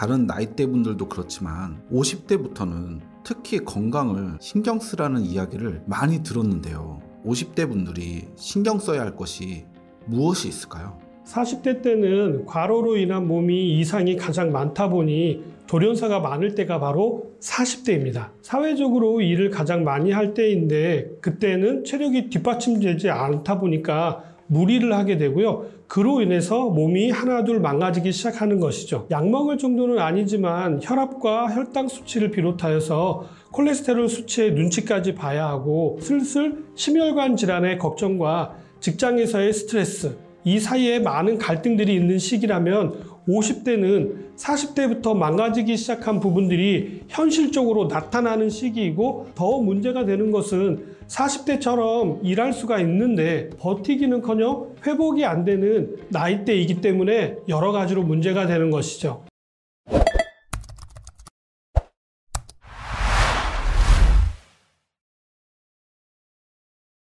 다른 나이대 분들도 그렇지만 50대부터는 특히 건강을 신경 쓰라는 이야기를 많이 들었는데요. 50대 분들이 신경 써야 할 것이 무엇이 있을까요? 40대 때는 과로로 인한 몸이 이상이 가장 많다 보니 돌연사가 많을 때가 바로 40대입니다. 사회적으로 일을 가장 많이 할 때인데 그때는 체력이 뒷받침되지 않다 보니까 무리를 하게 되고요. 그로 인해서 몸이 하나둘 망가지기 시작하는 것이죠. 약 먹을 정도는 아니지만 혈압과 혈당 수치를 비롯하여서 콜레스테롤 수치의 눈치까지 봐야 하고 슬슬 심혈관 질환의 걱정과 직장에서의 스트레스, 이 사이에 많은 갈등들이 있는 시기라면 50대는 40대부터 망가지기 시작한 부분들이 현실적으로 나타나는 시기이고, 더 문제가 되는 것은 40대처럼 일할 수가 있는데 버티기는커녕 회복이 안 되는 나이대이기 때문에 여러 가지로 문제가 되는 것이죠.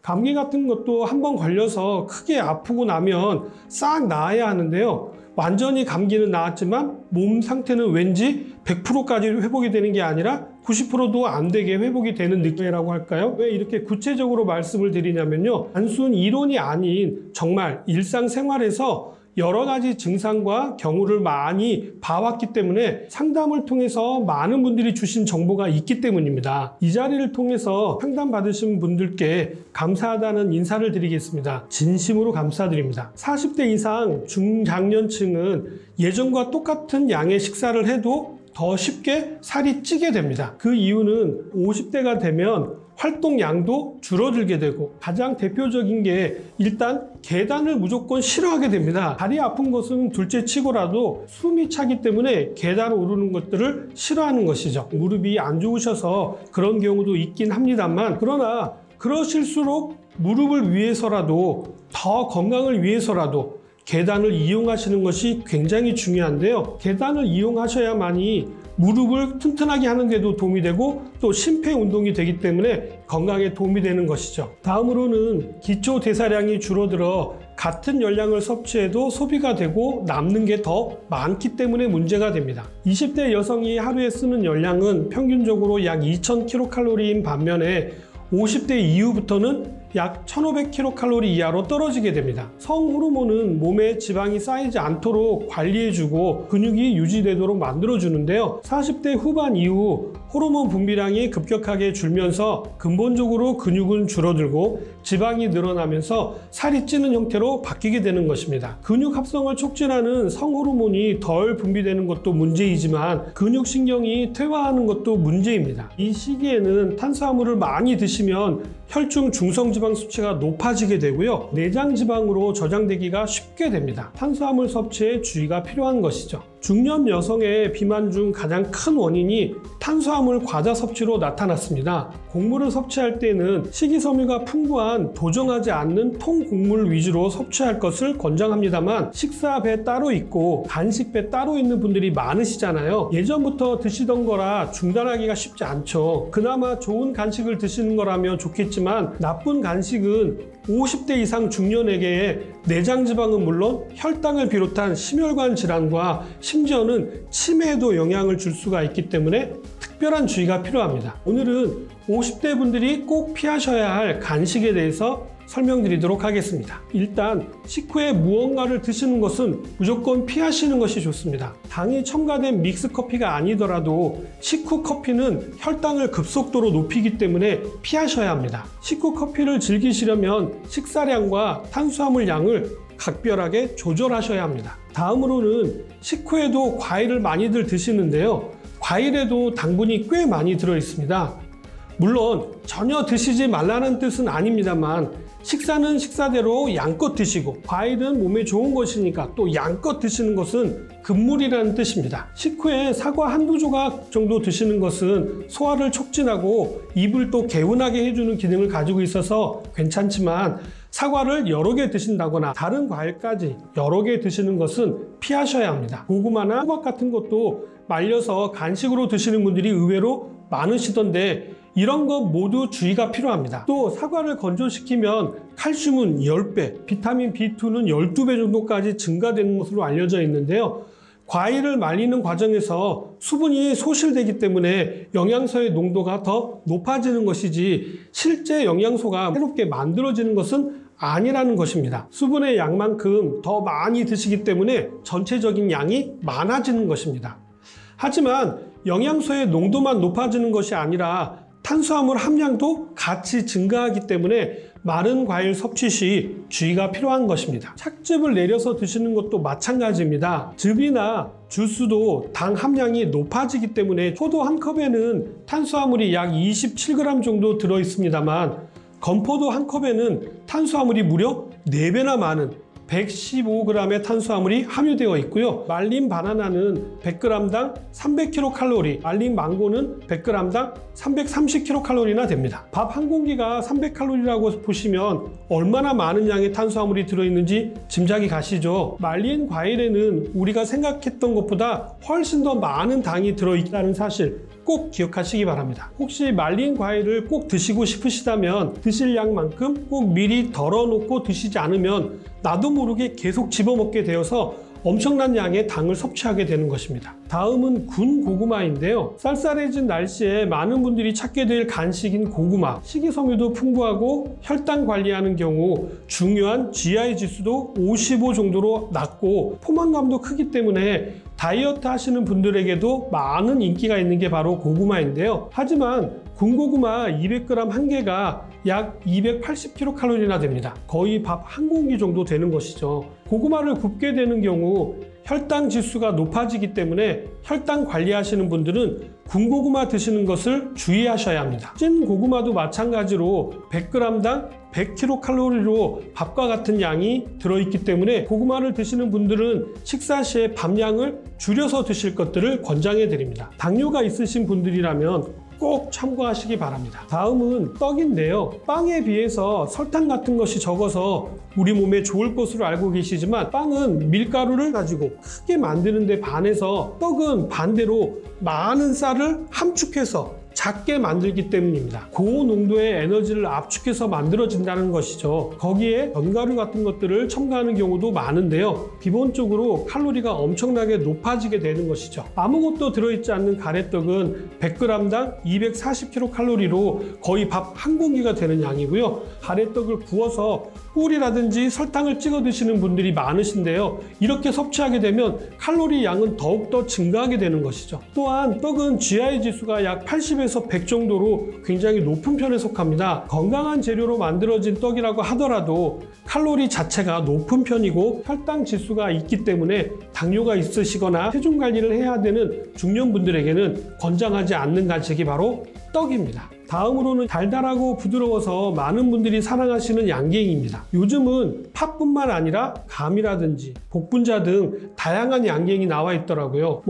감기 같은 것도 한번 걸려서 크게 아프고 나면 싹 나아야 하는데요. 완전히 감기는 나았지만 몸 상태는 왠지 100%까지 회복이 되는 게 아니라 90%도 안 되게 회복이 되는 느낌이라고 할까요? 왜 이렇게 구체적으로 말씀을 드리냐면요. 단순 이론이 아닌 정말 일상생활에서 여러 가지 증상과 경우를 많이 봐왔기 때문에 상담을 통해서 많은 분들이 주신 정보가 있기 때문입니다. 이 자리를 통해서 상담 받으신 분들께 감사하다는 인사를 드리겠습니다. 진심으로 감사드립니다. 40대 이상 중장년층은 예전과 똑같은 양의 식사를 해도 더 쉽게 살이 찌게 됩니다. 그 이유는 50대가 되면 활동량도 줄어들게 되고, 가장 대표적인 게 일단 계단을 무조건 싫어하게 됩니다. 다리 아픈 것은 둘째 치고라도 숨이 차기 때문에 계단 오르는 것들을 싫어하는 것이죠. 무릎이 안 좋으셔서 그런 경우도 있긴 합니다만, 그러나 그러실수록 무릎을 위해서라도, 더 건강을 위해서라도 계단을 이용하시는 것이 굉장히 중요한데요. 계단을 이용하셔야만이 무릎을 튼튼하게 하는 데도 도움이 되고 또 심폐운동이 되기 때문에 건강에 도움이 되는 것이죠. 다음으로는 기초 대사량이 줄어들어 같은 열량을 섭취해도 소비가 되고 남는 게 더 많기 때문에 문제가 됩니다. 20대 여성이 하루에 쓰는 열량은 평균적으로 약 2000kcal인 반면에 50대 이후부터는 약 1500kcal 이하로 떨어지게 됩니다. 성호르몬은 몸에 지방이 쌓이지 않도록 관리해주고 근육이 유지되도록 만들어주는데요. 40대 후반 이후 호르몬 분비량이 급격하게 줄면서 근본적으로 근육은 줄어들고 지방이 늘어나면서 살이 찌는 형태로 바뀌게 되는 것입니다. 근육 합성을 촉진하는 성호르몬이 덜 분비되는 것도 문제이지만 근육신경이 퇴화하는 것도 문제입니다. 이 시기에는 탄수화물을 많이 드시면 혈중 중성지방 수치가 높아지게 되고요. 내장지방으로 저장되기가 쉽게 됩니다. 탄수화물 섭취에 주의가 필요한 것이죠. 중년 여성의 비만 중 가장 큰 원인이 탄수화물 과다 섭취로 나타났습니다. 곡물을 섭취할 때는 식이섬유가 풍부한 도정하지 않는 통곡물 위주로 섭취할 것을 권장합니다만, 식사배 따로 있고 간식배 따로 있는 분들이 많으시잖아요. 예전부터 드시던 거라 중단하기가 쉽지 않죠. 그나마 좋은 간식을 드시는 거라면 좋겠지만 나쁜 간식은 50대 이상 중년에게 내장지방은 물론 혈당을 비롯한 심혈관 질환과 심지어는 치매에도 영향을 줄 수가 있기 때문에 특별한 주의가 필요합니다. 오늘은 50대 분들이 꼭 피하셔야 할 간식에 대해서 설명드리도록 하겠습니다. 일단 식후에 무언가를 드시는 것은 무조건 피하시는 것이 좋습니다. 당이 첨가된 믹스커피가 아니더라도 식후 커피는 혈당을 급속도로 높이기 때문에 피하셔야 합니다. 식후 커피를 즐기시려면 식사량과 탄수화물 양을 각별하게 조절하셔야 합니다. 다음으로는 식후에도 과일을 많이들 드시는데요. 과일에도 당분이 꽤 많이 들어 있습니다. 물론 전혀 드시지 말라는 뜻은 아닙니다만, 식사는 식사대로 양껏 드시고 과일은 몸에 좋은 것이니까 또 양껏 드시는 것은 금물이라는 뜻입니다. 식후에 사과 한두 조각 정도 드시는 것은 소화를 촉진하고 입을 또 개운하게 해주는 기능을 가지고 있어서 괜찮지만, 사과를 여러 개 드신다거나 다른 과일까지 여러 개 드시는 것은 피하셔야 합니다. 고구마나 호박 같은 것도 말려서 간식으로 드시는 분들이 의외로 많으시던데 이런 것 모두 주의가 필요합니다. 또 사과를 건조시키면 칼슘은 10배, 비타민 B2는 12배 정도까지 증가되는 것으로 알려져 있는데요. 과일을 말리는 과정에서 수분이 소실되기 때문에 영양소의 농도가 더 높아지는 것이지 실제 영양소가 새롭게 만들어지는 것은 아니라는 것입니다. 수분의 양만큼 더 많이 드시기 때문에 전체적인 양이 많아지는 것입니다. 하지만 영양소의 농도만 높아지는 것이 아니라 탄수화물 함량도 같이 증가하기 때문에 마른 과일 섭취 시 주의가 필요한 것입니다. 착즙을 내려서 드시는 것도 마찬가지입니다. 즙이나 주스도 당 함량이 높아지기 때문에 포도 한 컵에는 탄수화물이 약 27g 정도 들어 있습니다만 건포도 한 컵에는 탄수화물이 무려 4배나 많은 115g의 탄수화물이 함유되어 있고요. 말린 바나나는 100g당 300kcal, 말린 망고는 100g당 330kcal나 됩니다. 밥 한 공기가 300칼로리라고 보시면 얼마나 많은 양의 탄수화물이 들어있는지 짐작이 가시죠? 말린 과일에는 우리가 생각했던 것보다 훨씬 더 많은 당이 들어있다는 사실 꼭 기억하시기 바랍니다. 혹시 말린 과일을 꼭 드시고 싶으시다면 드실 양만큼 꼭 미리 덜어놓고 드시지 않으면 나도 모르게 계속 집어먹게 되어서 엄청난 양의 당을 섭취하게 되는 것입니다. 다음은 군 고구마인데요. 쌀쌀해진 날씨에 많은 분들이 찾게 될 간식인 고구마. 식이섬유도 풍부하고 혈당 관리하는 경우 중요한 GI 지수도 55 정도로 낮고 포만감도 크기 때문에 다이어트 하시는 분들에게도 많은 인기가 있는 게 바로 고구마인데요. 하지만 군고구마 200g 한 개가 약 280kcal나 됩니다. 거의 밥 한 공기 정도 되는 것이죠. 고구마를 굽게 되는 경우 혈당 지수가 높아지기 때문에 혈당 관리하시는 분들은 군고구마 드시는 것을 주의하셔야 합니다. 찐 고구마도 마찬가지로 100g당 100kcal로 밥과 같은 양이 들어있기 때문에 고구마를 드시는 분들은 식사 시에 밥량을 줄여서 드실 것들을 권장해 드립니다. 당뇨가 있으신 분들이라면 꼭 참고하시기 바랍니다. 다음은 떡인데요. 빵에 비해서 설탕 같은 것이 적어서 우리 몸에 좋을 것으로 알고 계시지만 빵은 밀가루를 가지고 크게 만드는 데 반해서 떡은 반대로 많은 쌀을 함축해서 작게 만들기 때문입니다. 고농도의 에너지를 압축해서 만들어진다는 것이죠. 거기에 견과류 같은 것들을 첨가하는 경우도 많은데요. 기본적으로 칼로리가 엄청나게 높아지게 되는 것이죠. 아무것도 들어있지 않는 가래떡은 100g당 240kcal로 거의 밥 한 공기가 되는 양이고요. 가래떡을 구워서 꿀이라든지 설탕을 찍어 드시는 분들이 많으신데요. 이렇게 섭취하게 되면 칼로리 양은 더욱더 증가하게 되는 것이죠. 또한 떡은 GI 지수가 약 80에서 100 정도로 굉장히 높은 편에 속합니다. 건강한 재료로 만들어진 떡이라고 하더라도 칼로리 자체가 높은 편이고 혈당 지수가 있기 때문에 당뇨가 있으시거나 체중 관리를 해야 되는 중년분들에게는 권장하지 않는 간식이 바로 떡입니다. 다음으로는 달달하고 부드러워서 많은 분들이 사랑하시는 양갱입니다. 요즘은 팥뿐만 아니라 감이라든지 복분자 등 다양한 양갱이 나와 있더라고요.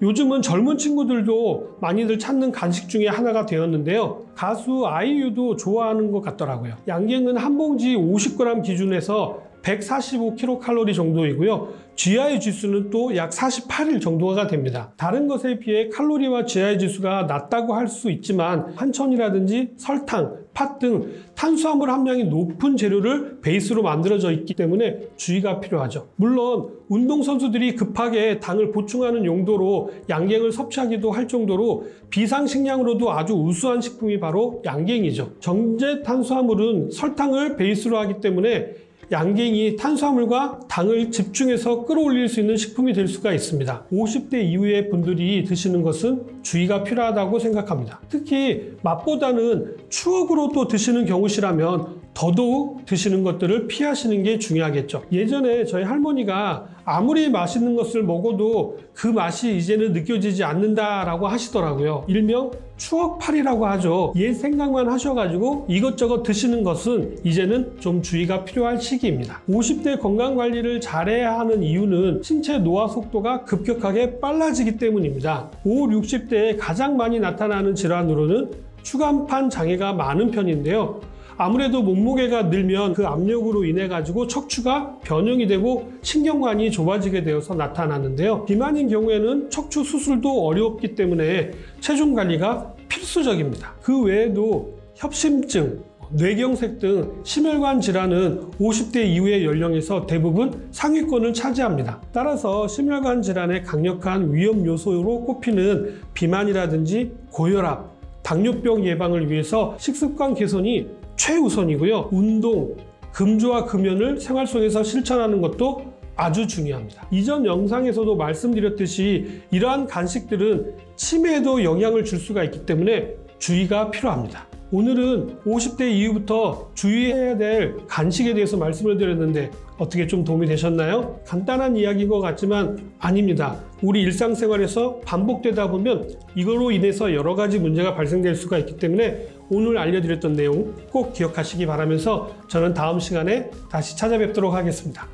요즘은 젊은 친구들도 많이들 찾는 간식 중에 하나가 되었는데요. 가수 아이유도 좋아하는 것 같더라고요. 양갱은 한 봉지 50g 기준에서 145kcal 정도이고요. GI 지수는 또 약 48일 정도가 됩니다. 다른 것에 비해 칼로리와 GI 지수가 낮다고 할 수 있지만 한천이라든지 설탕, 팥 등 탄수화물 함량이 높은 재료를 베이스로 만들어져 있기 때문에 주의가 필요하죠. 물론 운동선수들이 급하게 당을 보충하는 용도로 양갱을 섭취하기도 할 정도로 비상식량으로도 아주 우수한 식품이 바로 양갱이죠. 정제 탄수화물은 설탕을 베이스로 하기 때문에 양갱이 탄수화물과 당을 집중해서 끌어올릴 수 있는 식품이 될 수가 있습니다. 50대 이후의 분들이 드시는 것은 주의가 필요하다고 생각합니다. 특히 맛보다는 추억으로 또 드시는 경우시라면 더더욱 드시는 것들을 피하시는 게 중요하겠죠. 예전에 저희 할머니가 아무리 맛있는 것을 먹어도 그 맛이 이제는 느껴지지 않는다라고 하시더라고요. 일명 추억팔이라고 하죠. 옛 생각만 하셔가지고 이것저것 드시는 것은 이제는 좀 주의가 필요할 시기입니다. 50대 건강관리를 잘해야 하는 이유는 신체 노화 속도가 급격하게 빨라지기 때문입니다. 50, 60대에 가장 많이 나타나는 질환으로는 추간판 장애가 많은 편인데요. 아무래도 몸무게가 늘면 그 압력으로 인해 가지고 척추가 변형이 되고 신경관이 좁아지게 되어서 나타나는데요. 비만인 경우에는 척추 수술도 어렵기 때문에 체중 관리가 필수적입니다. 그 외에도 협심증, 뇌경색 등 심혈관 질환은 50대 이후의 연령에서 대부분 상위권을 차지합니다. 따라서 심혈관 질환의 강력한 위험 요소로 꼽히는 비만이라든지 고혈압, 당뇨병 예방을 위해서 식습관 개선이 최우선이고요. 운동, 금주와 금연을 생활 속에서 실천하는 것도 아주 중요합니다. 이전 영상에서도 말씀드렸듯이 이러한 간식들은 치매에도 영향을 줄 수가 있기 때문에 주의가 필요합니다. 오늘은 50대 이후부터 주의해야 될 간식에 대해서 말씀을 드렸는데 어떻게 좀 도움이 되셨나요? 간단한 이야기인 것 같지만 아닙니다. 우리 일상생활에서 반복되다 보면 이걸로 인해서 여러 가지 문제가 발생될 수가 있기 때문에 오늘 알려드렸던 내용 꼭 기억하시기 바라면서 저는 다음 시간에 다시 찾아뵙도록 하겠습니다.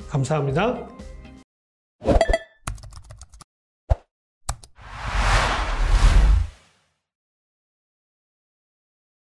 감사합니다.